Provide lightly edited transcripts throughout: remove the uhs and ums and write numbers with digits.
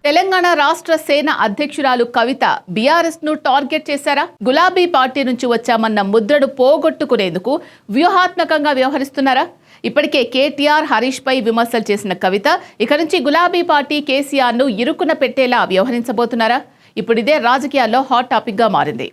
తెలంగాణ రాష్ట్ర సేన అధ్యక్షురాలు కవిత బీఆర్ఎస్ ను టార్గెట్ చేశారా? గులాబీ పార్టీ నుంచి వచ్చామన్న ముద్రను పోగొట్టుకునేందుకు వ్యూహాత్మకంగా వ్యవహరిస్తున్నారా? ఇప్పటికే కేటీఆర్, హరీష్ పై విమర్శలు చేసిన కవిత ఇక నుంచి గులాబీ పార్టీ కేసీఆర్ ను ఇరుకున పెట్టేలా వ్యవహరించబోతున్నారా? ఇప్పుడు ఇదే రాజకీయాల్లో హాట్ టాపిక్ గా మారింది.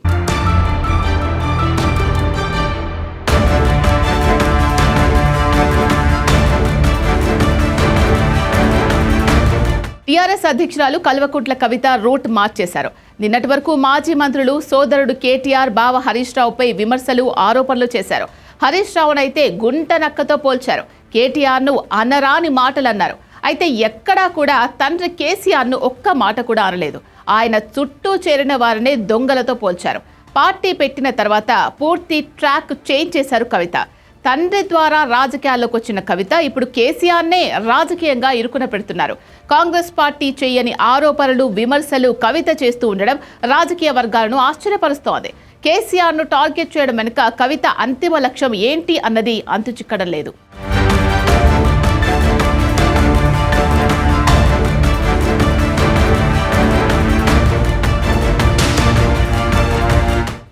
టీఆర్ఎస్ అధ్యక్షురాలు కల్వకుంట్ల కవిత రూట్ మార్చేశారు. నిన్నటి వరకు మాజీ మంత్రులు సోదరుడు కేటీఆర్, బావ హరీష్ రావుపై విమర్శలు, ఆరోపణలు చేశారు. హరీష్ రావునైతే గుంట నక్కతో పోల్చారు. కేటీఆర్ను అనరాని మాటలు అన్నారు. అయితే ఎక్కడా కూడా తండ్రి కేసీఆర్ను ఒక్క మాట కూడా అనలేదు. ఆయన చుట్టూ చేరిన వారినే దొంగలతో పోల్చారు. పార్టీ పెట్టిన తర్వాత పూర్తి ట్రాక్ చేంజ్ చేశారు కవిత. తండ్రి ద్వారా రాజకీయాల్లోకి వచ్చిన కవిత ఇప్పుడు కేసీఆర్నే రాజకీయంగా ఇరుకున పెడుతున్నారు. కాంగ్రెస్ పార్టీ చేయని ఆరోపణలు, విమర్శలు కవిత చేస్తూ ఉండడం రాజకీయ వర్గాలను ఆశ్చర్యపరుస్తోంది. కేసీఆర్ను టార్గెట్ చేయడం వెనుక కవిత అంతిమ లక్ష్యం ఏంటి అన్నది అంతు చిక్కడం లేదు.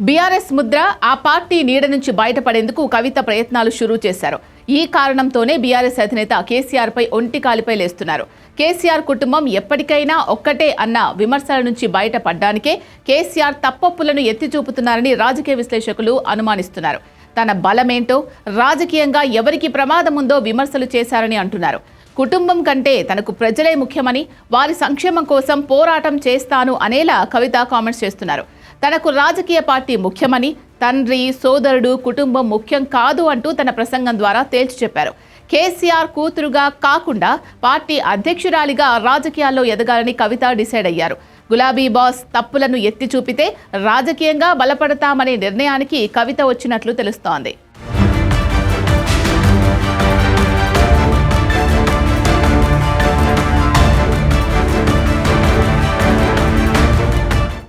బీఆర్ఎస్ ముద్ర, ఆ పార్టీ నీడ నుంచి బయటపడేందుకు కవిత ప్రయత్నాలు షురూ చేశారు. ఈ కారణంతోనే బీఆర్ఎస్ అధినేత కేసీఆర్ పై ఒంటికాలిపై లేస్తున్నారు. కేసీఆర్ కుటుంబం ఎప్పటికైనా ఒక్కటే అన్న విమర్శల నుంచి బయటపడ్డానికే కేసీఆర్ తప్పొప్పులను ఎత్తి చూపుతున్నారని రాజకీయ విశ్లేషకులు అనుమానిస్తున్నారు. తన బలమేంటో, రాజకీయంగా ఎవరికి ప్రమాదం ఉందో విమర్శలు చేశారని అంటున్నారు. కుటుంబం కంటే తనకు ప్రజలే ముఖ్యమని, వారి సంక్షేమం కోసం పోరాటం చేస్తాను అనేలా కవిత కామెంట్స్ చేస్తున్నారు. తనకు రాజకీయ పార్టీ ముఖ్యమని, తండ్రి, సోదరుడు, కుటుంబం ముఖ్యం కాదు అంటూ తన ప్రసంగం ద్వారా తేల్చి చెప్పారు. కేసీఆర్ కూతురుగా కాకుండా పార్టీ అధ్యక్షురాలిగా రాజకీయాల్లో ఎదగాలని కవిత డిసైడ్ అయ్యారు. గులాబీ బాస్ తప్పులను ఎత్తి చూపితే రాజకీయంగా బలపడతామనే నిర్ణయానికి కవిత వచ్చినట్లు తెలుస్తోంది.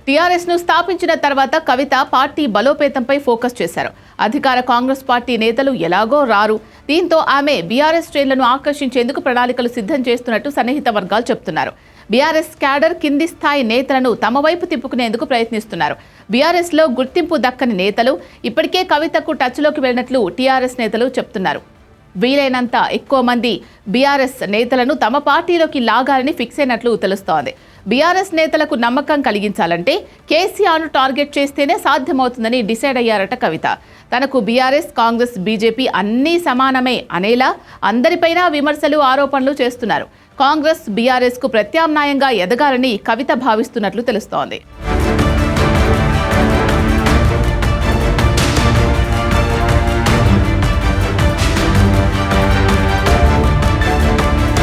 టీఆర్ఎస్ ను స్థాపించిన తర్వాత కవిత పార్టీ బలోపేతంపై ఫోకస్ చేశారు. అధికార కాంగ్రెస్ పార్టీ నేతలు ఎలాగో రారు. దీంతో ఆమె బీఆర్ఎస్ శ్రేణులను ఆకర్షించేందుకు ప్రణాళికలు సిద్ధం చేస్తున్నట్టు సన్నిహిత వర్గాలు చెబుతున్నారు. బీఆర్ఎస్ క్యాడర్, కింది స్థాయి నేతలను తమ వైపు తిప్పుకునేందుకు ప్రయత్నిస్తున్నారు. బీఆర్ఎస్ లో గుర్తింపు దక్కని నేతలు ఇప్పటికే కవితకు టచ్లోకి వెళ్ళినట్లు టీఆర్ఎస్ నేతలు చెబుతున్నారు. వీలైనంత ఎక్కువ మంది బీఆర్ఎస్ నేతలను తమ పార్టీలోకి లాగాలని ఫిక్స్ అయినట్లు తెలుస్తోంది. బీఆర్ఎస్ నేతలకు నమ్మకం కలిగించాలంటే కేసీఆర్ను టార్గెట్ చేస్తేనే సాధ్యమవుతుందని డిసైడ్ అయ్యారట కవిత. తనకు బీఆర్ఎస్, కాంగ్రెస్, బీజేపీ అన్నీ సమానమే అనేలా అందరిపైనా విమర్శలు, ఆరోపణలు చేస్తున్నారు. కాంగ్రెస్ బీఆర్ఎస్ కు ప్రత్యామ్నాయంగా ఎదగాలని కవిత భావిస్తున్నట్లు తెలుస్తోంది.